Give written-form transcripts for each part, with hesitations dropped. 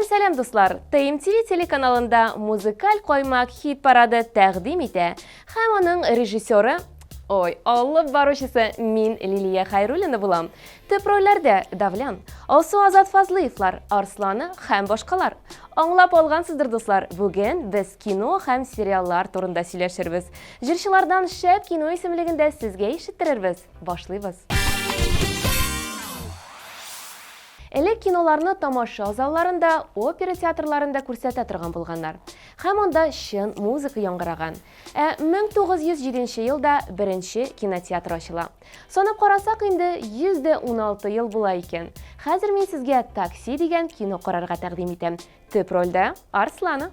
Сәлем дуслар! ТМТV телеканалында музыкаль коймак хит парады тәкъдим итә. Һәм аның режиссеры, алып баручысы мин Лилия Хайруллина булам. Төп рольләрдә Давлян, Алсу Азат Фазлыевлар, Арсланы һәм башкалар. Аңлап алгансыздыр дуслар, бүген без кино һәм сериаллар турында сөйләшербез. Җырчылардан шәп кино исемлегендә сезгә ишеттерербез. Башлыйбыз. Элек киноларны тамаша залларында, опера театрларында күрсәтә торган булганнар. Һәм анда чын музыка яңгыраган. 1907 елда беренче кинотеатр ачыла. Санап карасак инде 116 ел була икән. Хәзер мин сезгә Такси дигән кино карарга тәкъдим итәм. Төп рольдә Арсланы.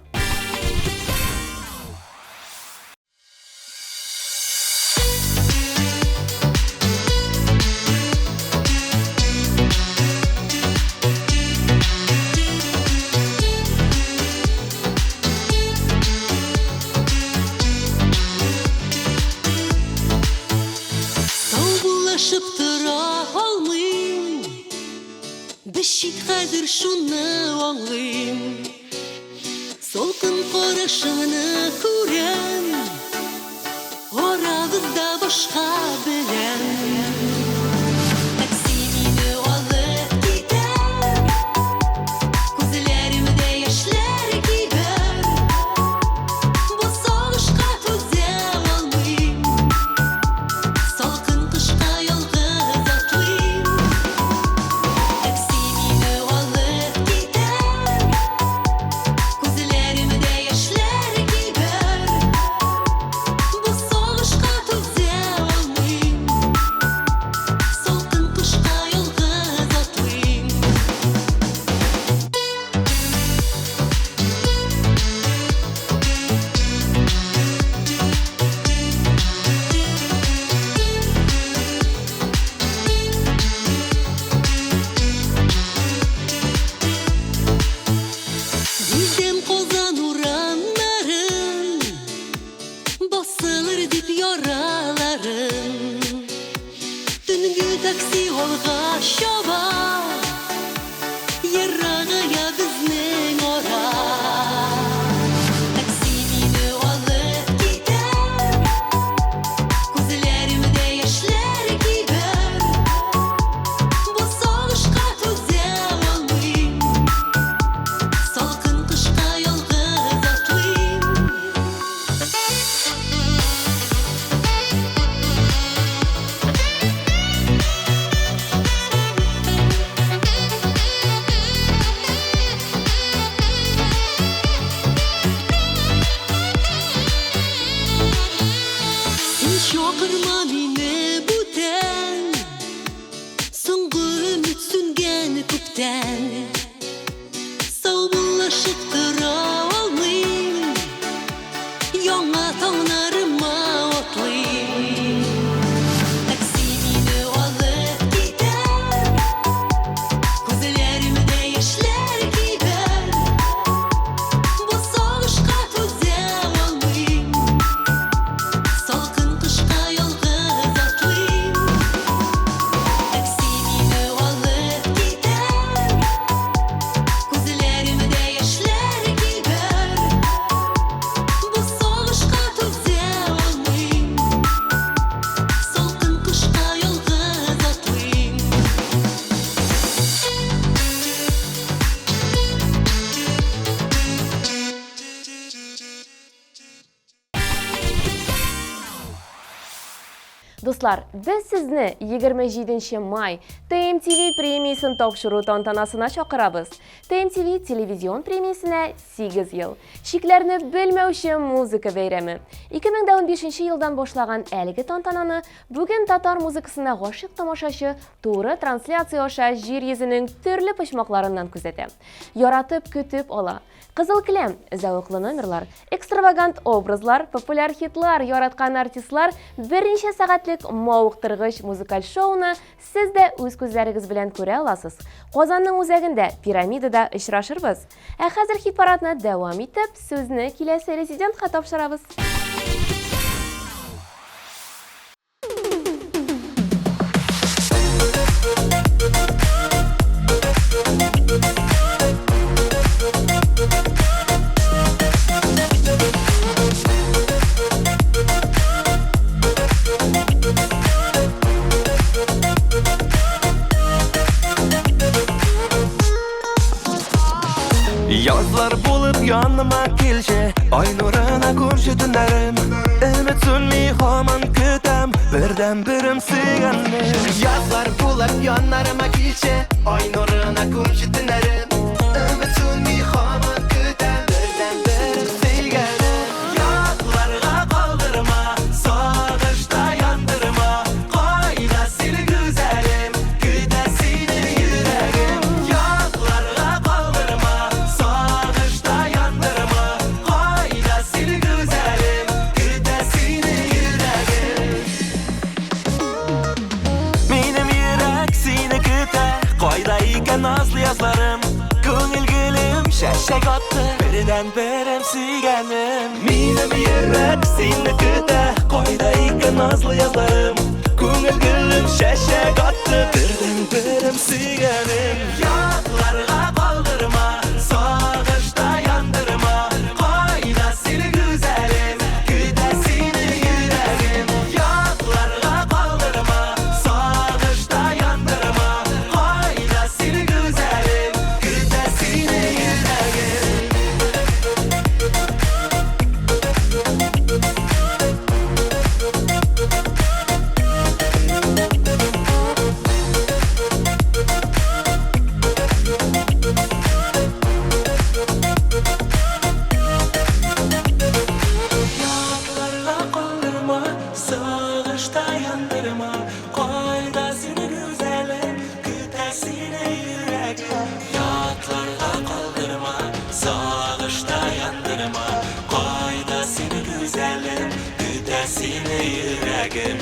Бешит хәзер шуны аңлыйм, солкын карашыңны күрәм, арабызда башка беләм. Такси мине алып китәр, күзләремдә яшьләр кибәр, бу сагышка түзә алмыйм, салкын кышка ялгыз атлыйм. Такси алга чаба, ерагая безнең ара. Такси мине алып китәр, күзләремдә яшьләр кибәр, бу сагышка түзә алмыйм, салкын кышка ялгыз атлыйм. Чакырма мине бүтән, соңгы өмет сүнгән күптән. Саубуллашып тора алмыйм, яңа таңнарыма атлыйм. Такси мине алып китәр, күзләремдә яшьләр кибәр, бу сагышка түзә алмыйм, салкын кышка ялгыз атлыйм. Такси мине алып китәр, күзләремдә яшьләр кибәр, бу сагышка түзә алмыйм, салкын кышка ялгыз атлыйм. Дуслар, без сезне 27 май ТМТV премиясын тапшыру тантанасына чакырабыз. ТМТV телевизион премиясенә 8 ел. Шикләрне белмәүче музыка бәйрәме. 2015 елдан башлаган әлеге тантананы бүген татар музыкасына гашык тамашачы туры трансляция аша җир йөзенең төрле почмакларыннан күзәтә. Яратып көтеп ала. Кызыл келәм, зәвыклы номерлар, экстравагант образлар, популяр хитлар, яраткан артистлар берничә сәгатьлек исемлек мавыктыргыч музыкаль шоуны сез дә үз күзләрегез белән күрә аласыз. Казанның үзәгендә пирамидада очрашырбыз. Ә хәзер хит-парадны дәвам итеп, сүзне киләсе резидентка тапшырабыз. Yazlar bulup yanıma kelşe, ay nuruna ko'mshi tunlarim. Umid sunmay hamon kutam, birdan birim suyganim. Yazlar bulup yanlarıma kelşe, ay nuruna ko'mshi tunlarim. Umid sunmay hamon kutam, birdan birim suyganim. Yodlarga qoldirma, sog'ishda yondirma, qo'yma seni go'zalim, kuta seni yuragim. Yodlarga qoldirma, sog'ishda yondirma, qo'yma seni go'zalim, kuta seni yuragim. Menim yurak seni kuta, qo'yda ekan nazlı yazlarım. Ko'ngil gülüm shashak otdi, birdan birim suyganim. Menim yurak seni kuta, qo'yda ekan nazlı yazlarım. Ko'ngil gülüm shashak otdi, birdan birim suyganim. Yodlarga qoldirma, sog'ishda yondirma, qo'yma seni go'zalim, kuta seni yuragim. Yodlarga qoldirma, sog'ishda yondirma, qo'yma seni go'zalim, kuta seni yuragim. Yodlarga qoldirma, sog'ishda yondirma, qo'yma seni go'zalim, kuta seni yuragim. Yodlarga qoldirma, sog'ishda yondirma, qo'yma seni go'zalim, kuta seni yuragim.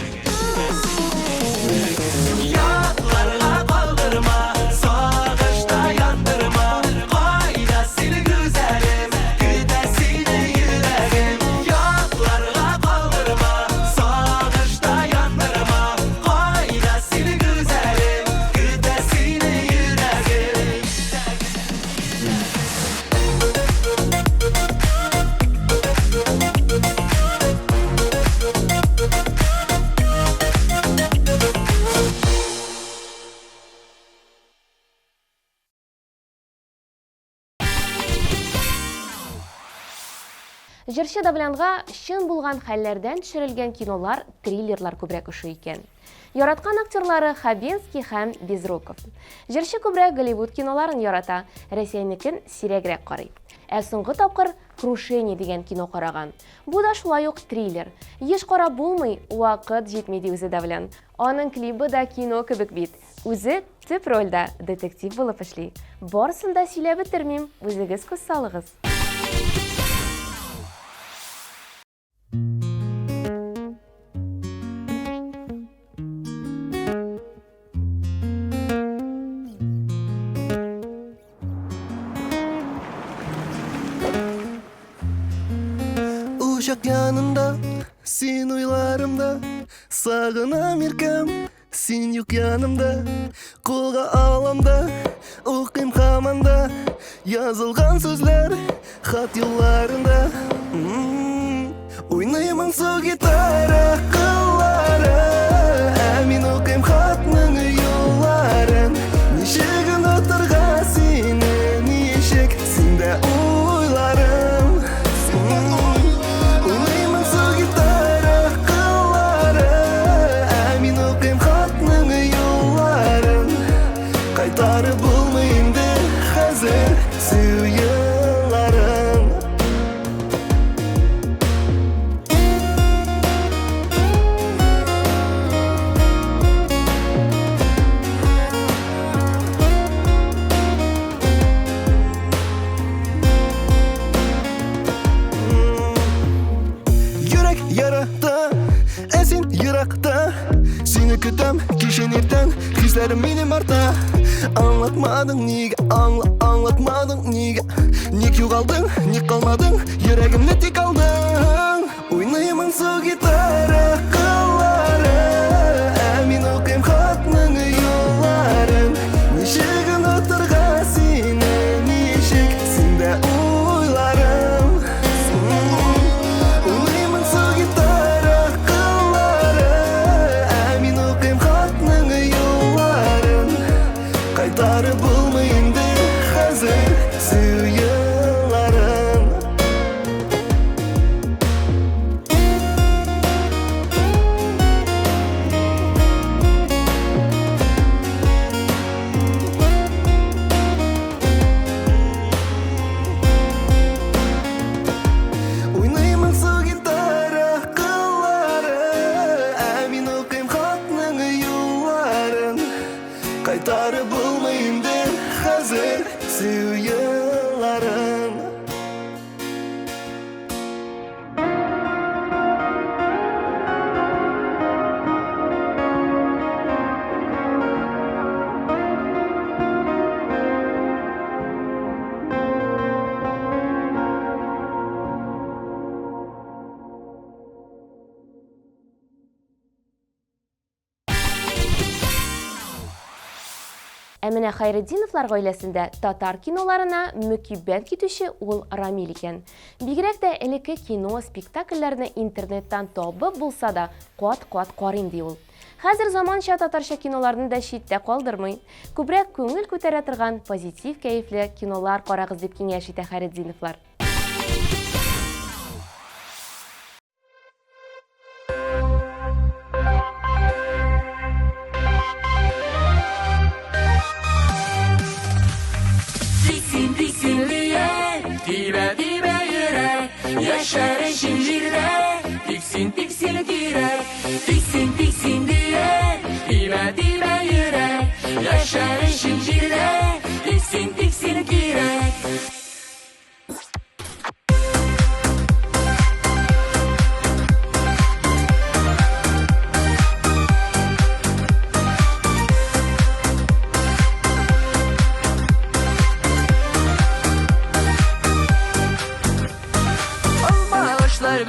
Yodlarga qoldirma, sog'ishda yondirma, qo'yma seni go'zalim, kuta seni yuragim. Yodlarga qoldirma, sog'ishda yondirma, qo'yma seni go'zalim, kuta seni yuragim. Җырчы Давлянга чын булган хәлләрдән төшерелгән кинолар, триллерлар күбрәк ошый икән. Яраткан актерлары Хабенский һәм Безруков. Җырчы күбрәк Голливуд киноларын ярата, Россиянекен сирәгрәк карый. Ә соңгы тапкыр Крушение дигән кино караган. Бу да шулай ук триллер. Еш карап булмый, вакыт җитми ди үзе Давлян. Аның клибы да кино кебек бит. Үзе төп рольдә детектив булып эшли. Барысын да сөйләп бетермим, үзегез күз салыгыз. Uşak yanında, sen uylarımda, sağınam irkem, sen yok yanımda. Қолға аламда, оқим хаманда, yazılgan sözler, xat yollarında. Ойнаймын сол гитара қыллары, мен оқим хатның yolларын. Нешегін отырға сені, нешек сенде ойларым. Ойнаймын сол гитара қыллары, мен оқим хатның yolларын. Қайтарып болмайымды қазір сүйеларың. Yürek yarakta, esin yırakta. kütem kişen erten hislerim benim arta Anlatmadın niga anlatmadın niga Ник yo'qolding ник kalmadın Yüreğimde tek aldın Oynayman su gitara qilları Amin o'qim xatning yo'llarin Nishigin o'tirgan seni nishik Senda o'ylarim Oynayman su gitara qilları Amin o'qim xatning yo'llarin Qaytarib bo'lmaydi hozir suyunlarin Oynayman su gitara qilları Amin o'qim xatning yo'llarin Qaytarib bo'lmaydi hozir suyunlarin Әмінә Хайретдиновлар гаиләсендә татар киноларына мөкиббәт китүче ул Рамил икән. Бигрәк тә элекке кино спектакльләрне интернеттан табып булса да, кат-кат карыйм ди ул. Хәзер заманча татарча киноларны да читтә калдырмый. Күбрәк күңел күтәрә торган позитив кәефле кинолар карагыз дип киңәш итә Хайретдиновлар. Yaşar şiirde tiksin tiksin yürek tiksin tiksin diye dime dime yürek Yaşar şiirde tiksin tiksin yürek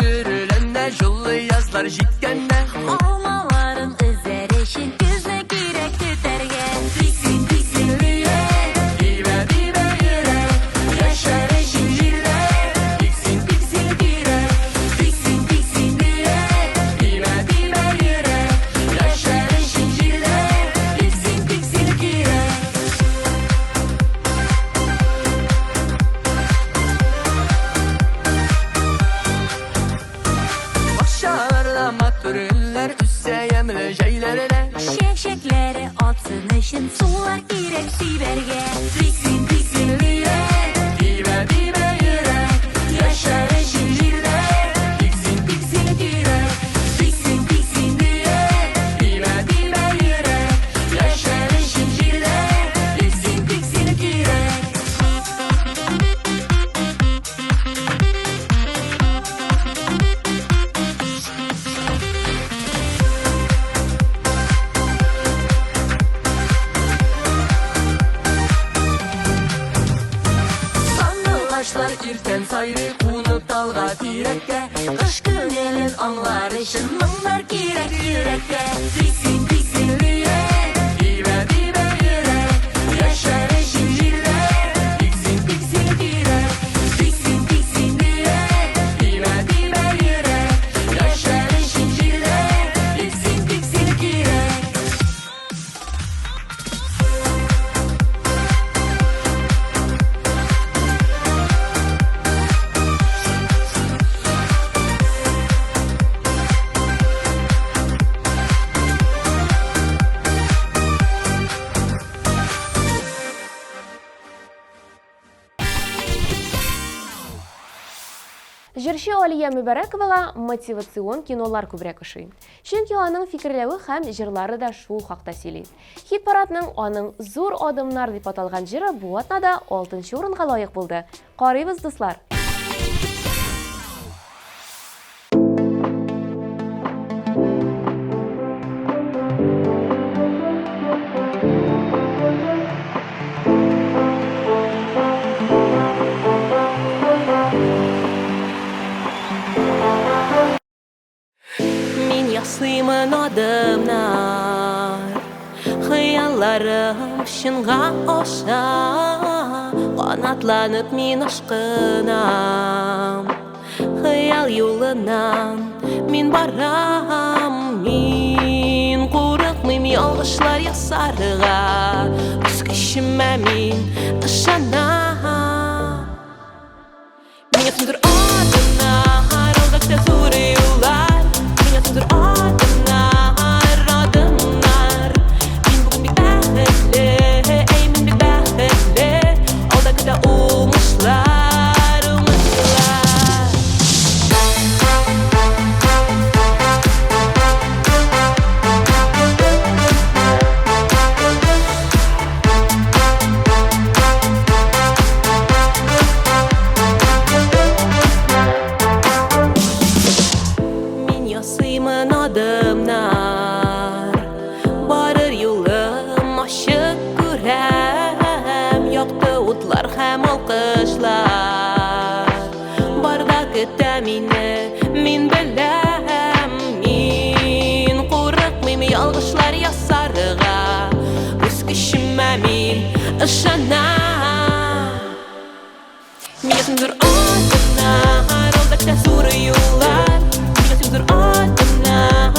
Bürülende jullu yazlar jitkende Almaların özerişin gözüne girek tüterge Tiksin tiksin diye dime dime yürek Yaşar şiirde tiksin tiksin yürek Tiksin tiksin diye dime dime yürek Yaşar şiirde tiksin tiksin yürek Aşağıda matürünler üsse yemle şeylerine Şevşekleri atsın için sular girek siberge Tiksin tiksin diye dime dime yürek Yaşar şiirde tiksin tiksin yürek Tiksin tiksin diye dime dime yürek Yaşar şiirde tiksin tiksin yürek Sandılaşlar irten sayrı unup dalga tirekte Kış günelin anlar için mınlar girek yürekte Tiksin tiksin diye dime dime yürek Yaşar şiirde tiksin tiksin yürek Tiksin tiksin diye dime dime yürek Yaşar şiirde tiksin tiksin yürek Җырчы Алия Мөбәрәковага мотивацион кинолар күбрәк ошый. Чөнки аның фикерләве һәм җырлары да шул хакта сөйли. Хит-парадның аның зур адымнар дип аталган җыры бу атнада 6нчы урынга лаек булды. Карыйбыз, дуслар. yasıyımın adımlar Hayallarım şınğa oşa Qanatlanıp min aşkınam Hayal yolundan min baram Min qorıqmıyım yalğışlar yasarığa Üz kişime min ışanam Меня sundur adımlar Aldakta soruyorlar Меня sundur adımlar Adımlar Min bugün bir bəxtli Ey min bir bəxtli Aldakta umuşlar Umuşlar Min yasıyımın adımlar Barır yolum aşık görəm Yoxdu utlar hem alqışlar Barda kütəmini min biləm Min qorıqmıyım yalğışlar yasarığa Öz kişimə min ışanam Меня sundur adımlar Aldakta soruyorlar Меня sundur adımlar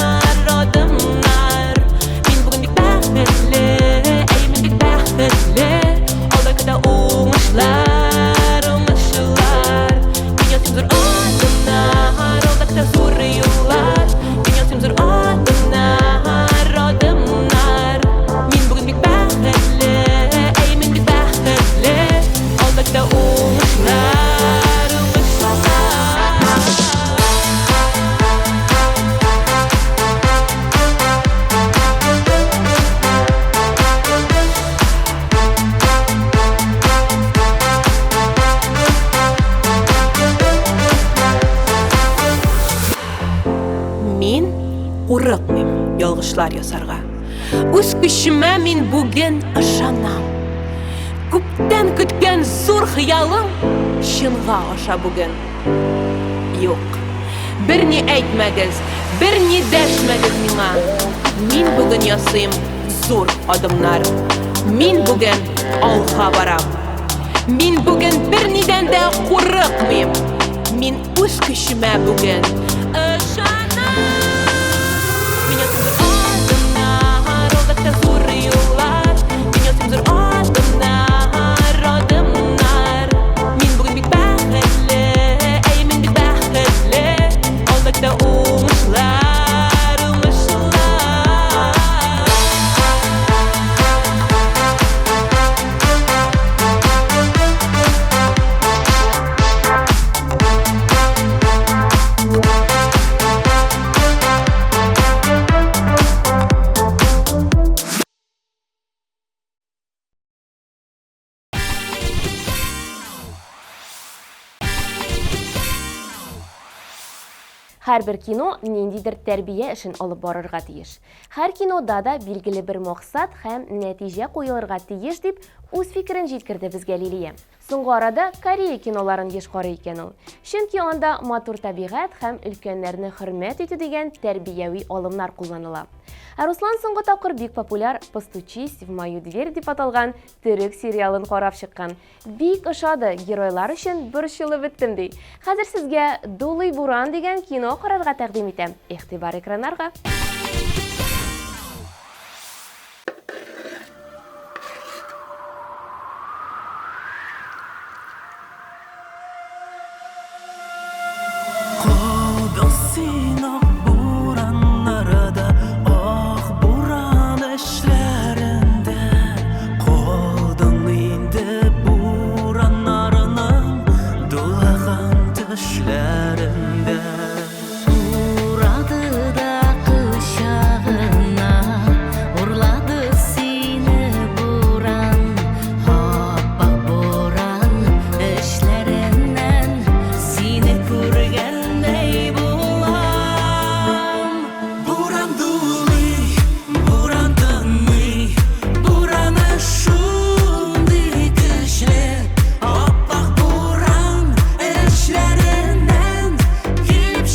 Adımlar Min bugün bir bəxtli Ey min bir bəxtli Aldakta umuşlar Umuşlar Меня sundur adımlar Aldakta soruyorlar Меня sundur adımlar Adımlar Min bugün bir bəxtli Ey min bir bəxtli Aldakta umuşlar Umuşlar Min qorıqmıyım yalğışlar yasarğa Öz küşümə min bugün ışanam Көптен күткен зор хыялым Шынға аша бүгін Yok Bir ni әйтмәгез Bir ni дәшмәгез миңа Мин бүгін ясыйм зор адымнар Мин бүгін алға барам Мин бүгін bir nidән дә қорықмыйм Мин үз көчемә бүгін ышанам Меня sundur adımlar Aldakta soruyorlar Меня sundur adımlar Adımlar Min bugün bir bəxtli Ey min bir bəxtli Aldakta umuşlar Umuşlar Һәр бер кино ниндидер тәрбия эшен алып барырга тиеш. Һәр кинода да билгеле бер максат һәм нәтиҗә куелырга тиеш дип үз фикерен җиткерде безгә Лилия. Соңгы арада Корея киноларын еш карый икән ул. Чөнки анда матур табигать һәм өлкәннәрне хөрмәт итү дигән тәрбияви алымнар кулланыла. Ә Руслан соңгы тапкыр бик популяр «Постучись в мою дверь» дип аталган төрек сериалын карап чыккан. Бик ошады, геройлар өчен борчылып беттем ди. Хәзер сезгә «Дулый буран» дигән кино карарга тәкъдим итәм. Игътибар экраннарга. Қалдың сен ақ боранларда, ақ боран ішлерінде. Қалдың енді боранларының дулаған түшлерінде. Урады да құшағына ұрлады сені буран Аппақ боран ішлерінен сені көргендей болам Буран дулый, буран тынмый, бураны шундый күчле. Аппақ боран ішлерінен келіп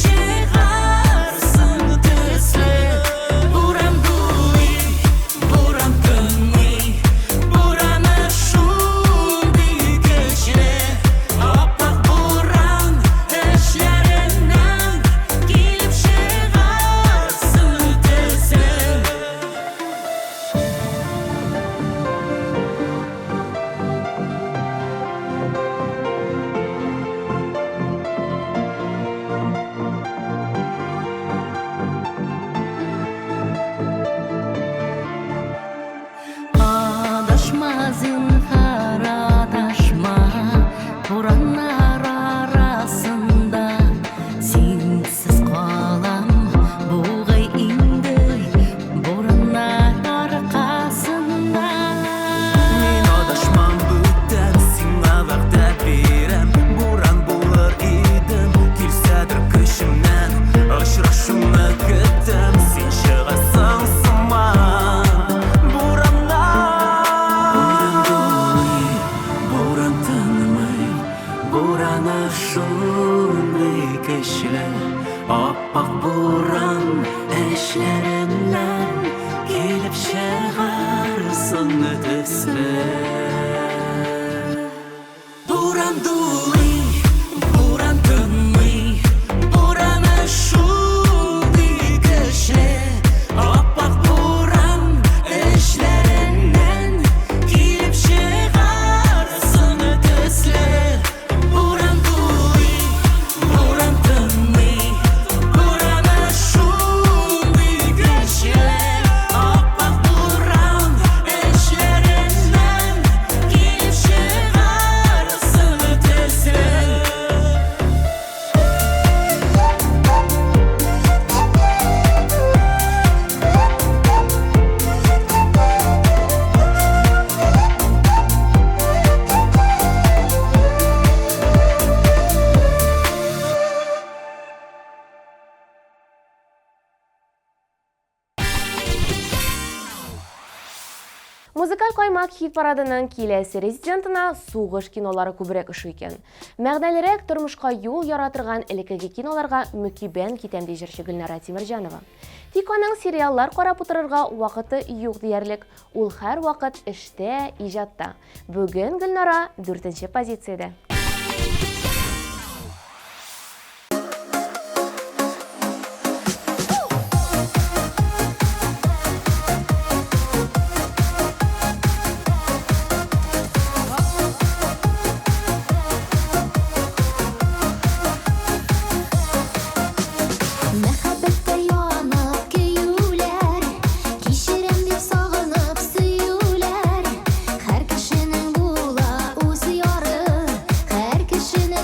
kişle Appak buran eşlerinden Gelip şeğarsın ötesle Buran duli, buran dönmey Burana şudi kişle Appak buran eşlerinden Gelip şeğarsın ötesle Buran duli, buran dönmey Burana şudi kişle Appak buran eşlerinden Gelip şeğarsın ötesle Музыкаль каймак хит парадының киләсе резидентына сугыш кинолары күбрәк ошый икән. Мәгънәлерәк тормышка юл яратырган элеккеге киноларга мөкибән китәм ди җырчы Гөлнара Тимерҗанова. Тик аның сериаллар карап утырырга вакыты юк диярлек. Ул һәр вакыт эштә, иҗатта. Бүген Гөлнара 4нче позициядә. Мәхәббәткә янып көюләр, кичерәм дип сагынып сөюләр. Һәр кешенең була үз яры, һәр кешенең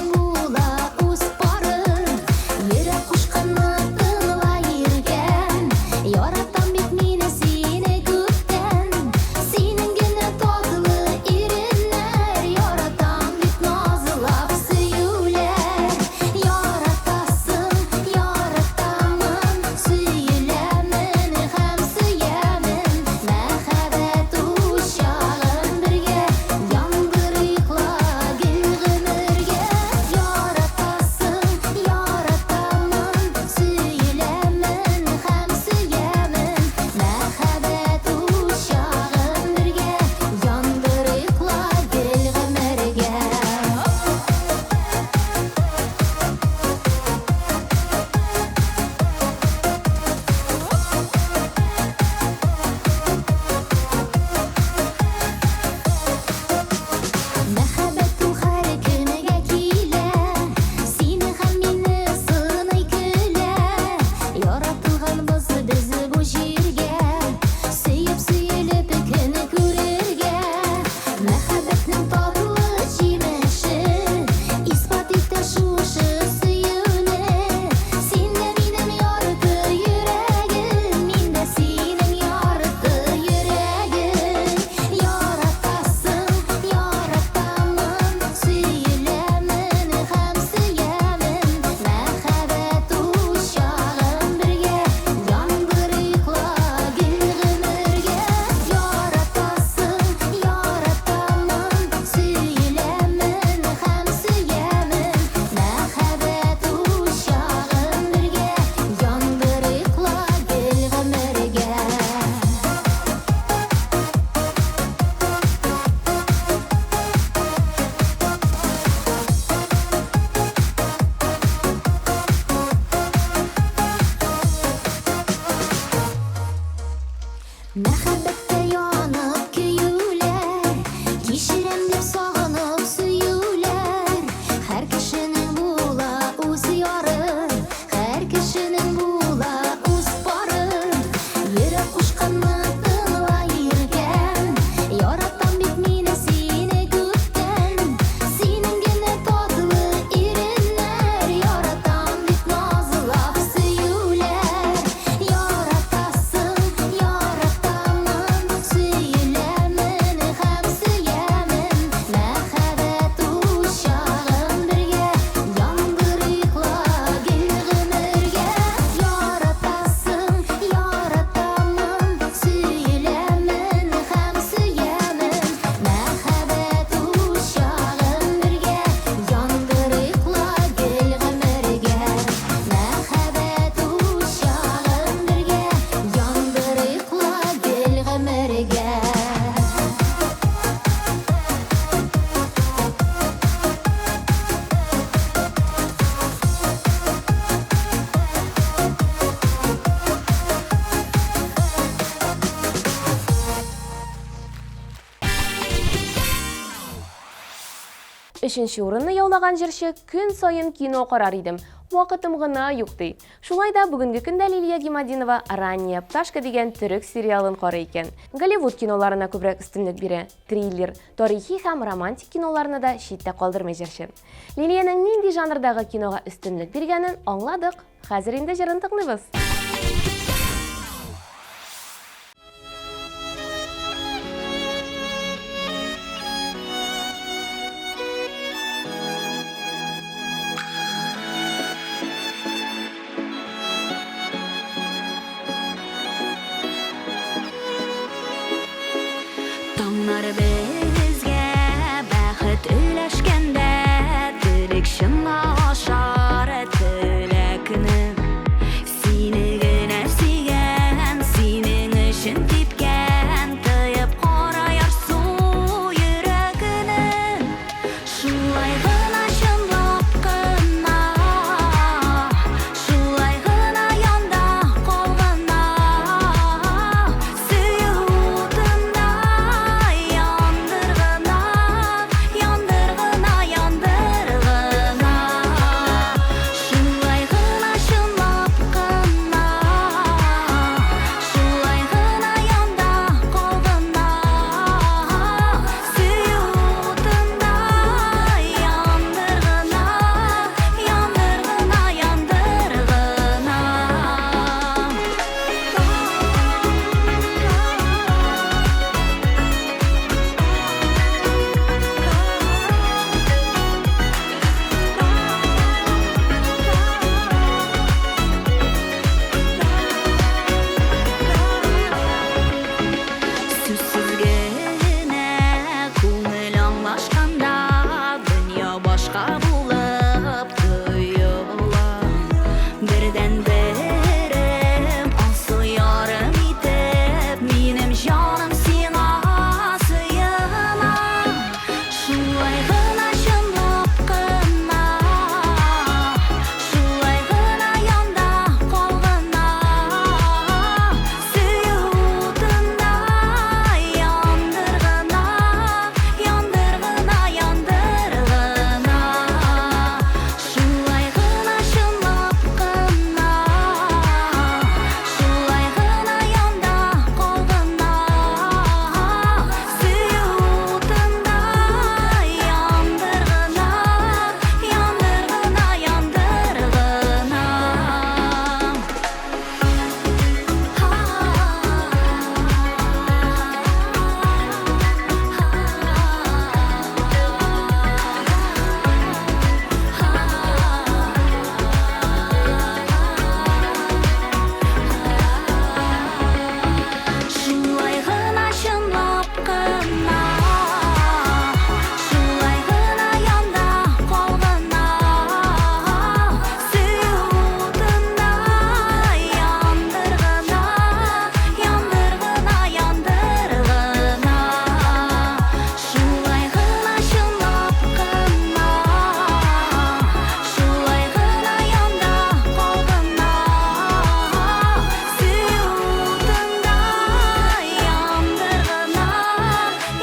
3-нче урынны яулаган җырчы көн сайын кино карар идем. Вакытым гына юк ди. Шулай да бүгенге көндә Лилия Гимадинова «Ранняя пташка» дигән төрек сериалын карый икән. Голливуд киноларына күбрәк өстенлек бирә. Триллер, тарихи һәм романтик киноларны да читтә калдырмый җырчы. Лилияның нинди жанрдагы кинога өстенлек биргәнен аңладык. Хәзер инде җырын тыңлыйбыз. Таңнар безгә бәхет өләшкәндә, телек шыңа ашар теләкне. Сине генә сөйгән, синең өчен типкән, тыеп кара ярсу йөрәгенә. Шулай гына чынлап кына, шулай гына янда калгана. Сөютында яндыргына, яндыргына, яндыргына. Шулай гына чынлап кына, шулай гына янда калгана. Сөютында яндыргына, яндыргына, Сүзсез генә күңел аңлашканда, дөнья башка булып тоела. Бердән-берем алсу ярым итеп, минем җаным сиңа сыена. Шулай гына чынлап кына, шулай гына янда калгана. Сөютында яндыргына, яндыргына, яндыргына. Шулай гына чынлап кына, шулай гына янда калгана. Сөютында яндыргына, яндыргына, Шулай гына чынлап кына, шулай гына янда калгана. Сөютында яндыргына, яндыргына, яндыргына. Шулай гына чынлап кына, шулай гына янда калгана. Сөютында яндыргына,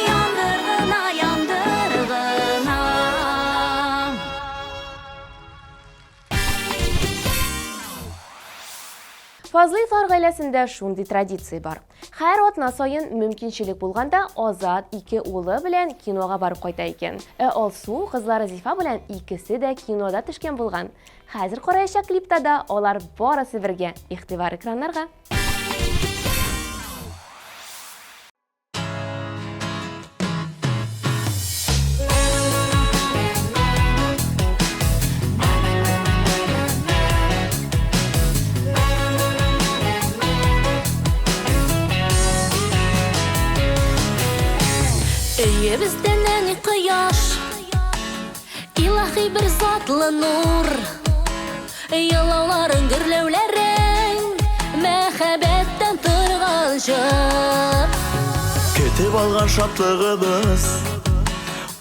яндыргына, яндыргына. Фазлыевлар гаиләсендә шундый традиция бар. Һәр атна сайын мөмкинчелек булганда Азат 2 улы белән кинога барып кайта икән. Алсу кызлары Зифа белән икесе дә кинода төшкән булган. Хәзер караячак клипта да алар барысы бергә. Игътибар экраннарга. Өебездән әни кояш, илаһи бер затлы нур. Ялауларың, гөрләүләрең, мәхәббәттән торган җыр. Көтеп алган шатлыгыбыз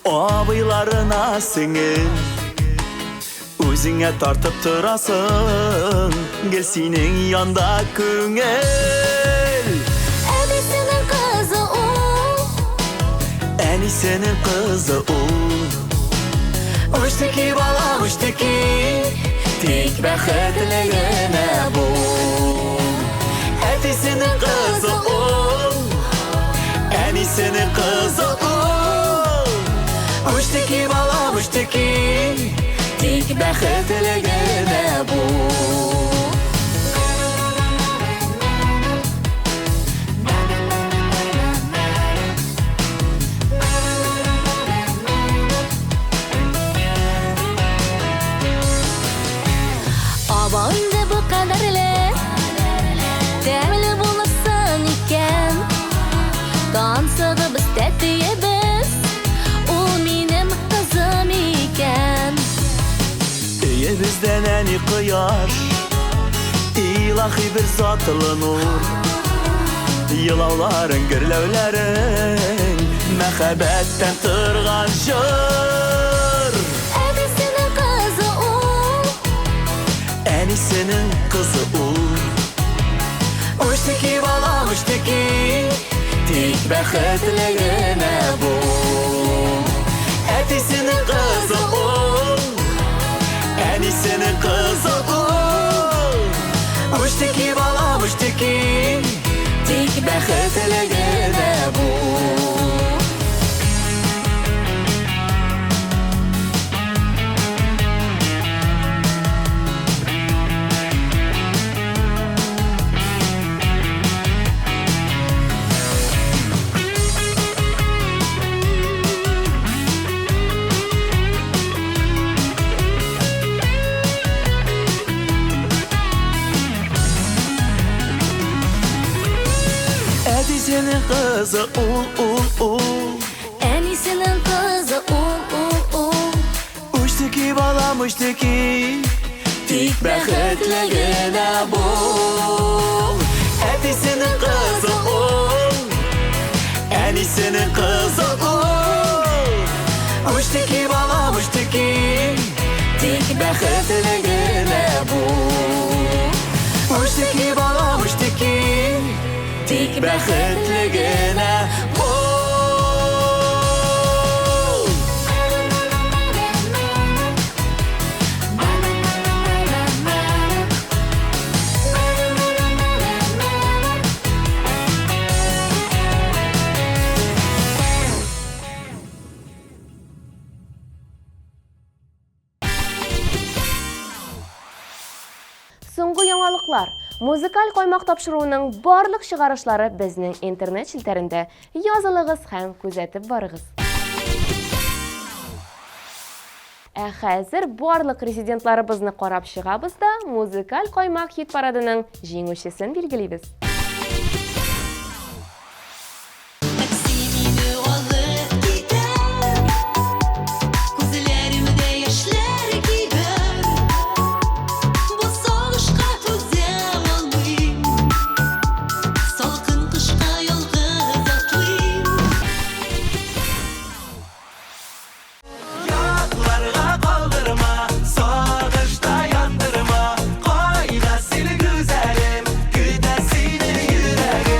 абыйларына сеңел. Үзеңә тартып торасың, гел синең янда күңел. Әнисенең кызы ул, Әнисенең кызы ул, Uçtaki balam uçtaki Tek bəxtligine bu Ətisinin kızı ol Ənisinin kızı ol Uçtaki balam uçtaki Tek bəxtligine bu Abanda bu kadarla Dəmli bulursan iken Dansağı biz tətiyemiz O benim kızım iken İyi bizden eni kıyar İlahi bir zatlı nur Yılavların, gürlevlerin Məhəbbətten tırgan jır Əbisinin kızı o Ənisinin kızı ol Uçtaki balam uçtaki Tek bəxtligine bu Ətisinin kızı ol Ənisinin kızı ol Uçtaki balam uçtaki Tek bəxtligine bu Ətisinin kızı ol Ənisinin kızı o Uçtaki balam uçtaki Tek bəxtligine bol Ətisinin kızı ol Ənisinin kızı ol Uçtaki balam uçtaki Tek bəxtligine bol Uçtaki balam uçtaki Tek bəxtligine bol Соңгы яңалыклар. Музыкаль коймак тапшыруының барлык чыгарышлары безнең интернет шилтәрендә. Язылыгыз һәм күзәтеп барыгыз. Ә хәзер барлык резидентларыбызны карап чыгабыз да музыкаль коймак хит парадының җиңүчесен билгелибез. Yandırma, koyla seni güzelim, güde seni yüreğim.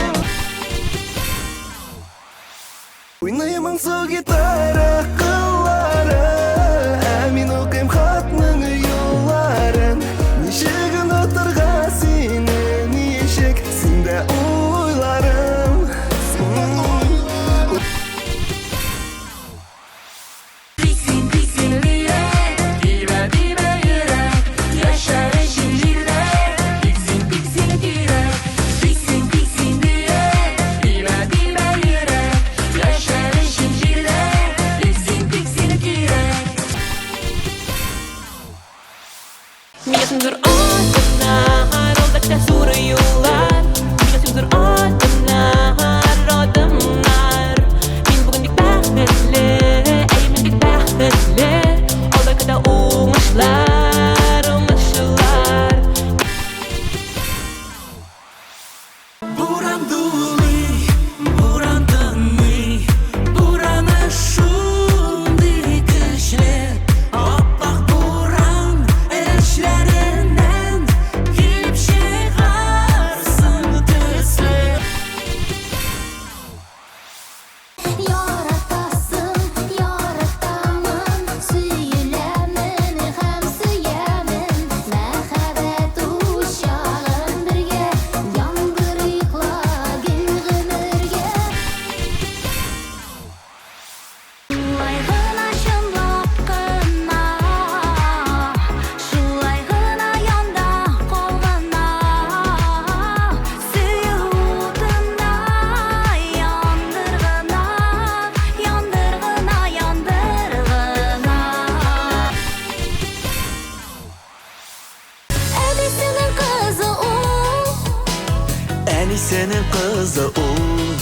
Әнисенең кызы ул.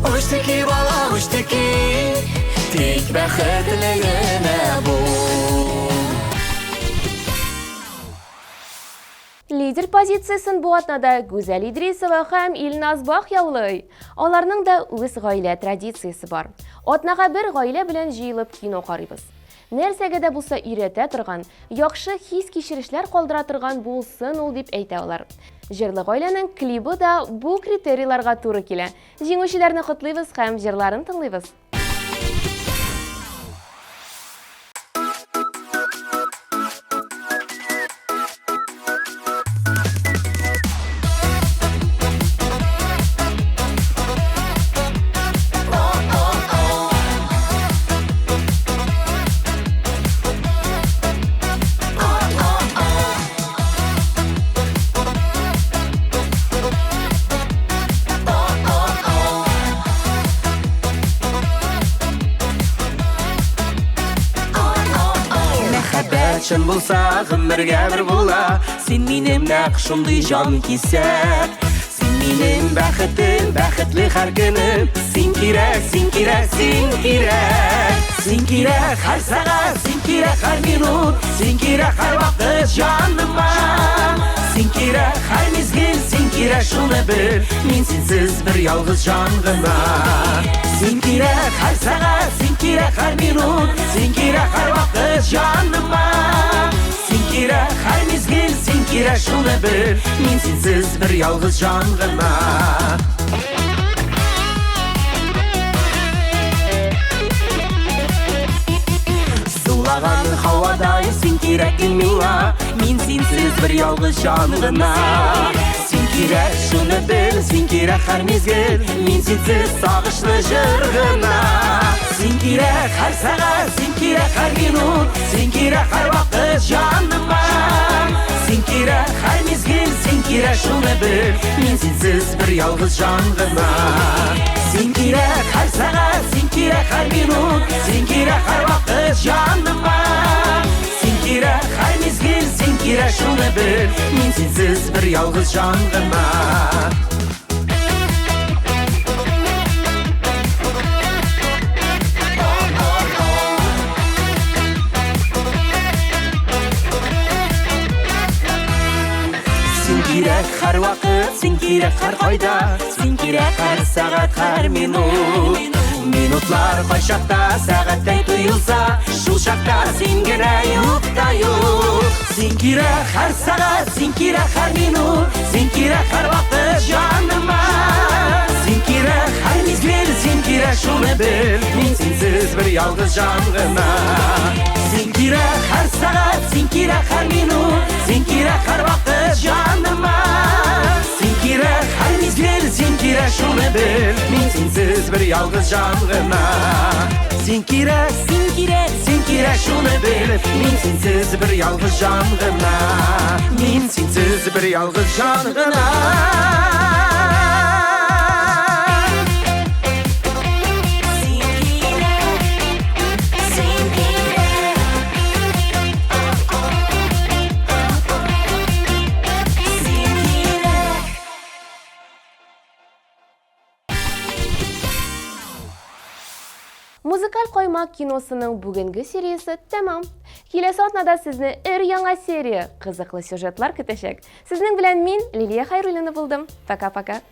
Уштыки бала, уштыки, тик бәхетле генә бул. Лидер позициясын бу атнада Гүзәл Идрисова һәм Илназ Бах яулый. Аларның да үз гаилә традициясе бар. Атнага бер гаилә белән җыелып кино карыйбыз. Нәрсәгә дә булса өйрәтә торган, яхшы хис-кичерешләр калдыра торган булсын ул дип әйтә алар. Җырлы гаиләнең клибы да бу критерийларга туры килә. Җиңүчеләрне котлыйбыз һәм җырларын тыңлыйбыз. Чын булса, гомергә бер була. Син минем нәкъ шундый җан кисәк. Син минем бәхетем, бәхетле һәр көнем. Син кирәк, син кирәк, син кирәк. Син кирәк һәр сәгать, син кирәк һәр минут. Син кирәк һәр вакыт җаныма. Син кирәк һәр мизгел, син кирәк шуны бел. Мин синсез бер ялгыз җан гына. Син кирәк һәр сәгать, син кирәк һәр минут. Син кирәк һәр вакыт җаныма. Син кирәк һәр мизгел, син кирәк шуны бел. Мин синсез бер ялгыз җан гына. Сулagан һавадай син кирәк миңа. Мин синсез бер ялгыз җан гына. Син кирәк шуны бел, син кирәк һәр мизгел. Мин синсез сагышлы җыр гына. Син кирәк һәр сәгать, син кирәк һәр минут. Син кирәк һәр вакыт җаныма. Син кирәк һәр мизгел, син кирәк шуны бел. Мин синсез бер ялгыз җан гына. Син кирәк һәр сәгать, син кирәк һәр минут. Син кирәк һәр вакыт җаныма. Син кирәк һәр мизгел, син кирәк шуны бел. Мин синсез бер ялгыз җан гына. Син кирәк һәр вакыт, син кирәк һәр кайда. Син кирәк һәр сәгать, һәр минут. Минутлар кайчакта сәгатьтәй тоелса, шул чакта син генә юк та юк. Син кирәк һәр сәгать, син кирәк һәр минут. Син кирәк һәр вакыт җаныма. Син кирәк һәр мизгел, син кирәк шуны бел. Мин синсез бер ялгыз җан гына. Син кирәк һәр сәгать, син кирәк һәр минут. Син кирәк һәр вакыт җаныма. Син кирәк һәр мизгел, син кирәк шуны бел. Мин синсез бер ялгыз җан гына. Син кирәк, син кирәк, син кирәк шуны бел. Мин синсез бер ялгыз җан гына. Мин синсез бер ялгыз җан гына. Музыкаль каймак киносының бүгенге сериясе тәмам. Киләсе атнада сезне яңа серия, кызыклы сюжетлар көтәчәк. Сезнең белән мин Лилия Хайруллина булдым. Пока-пока.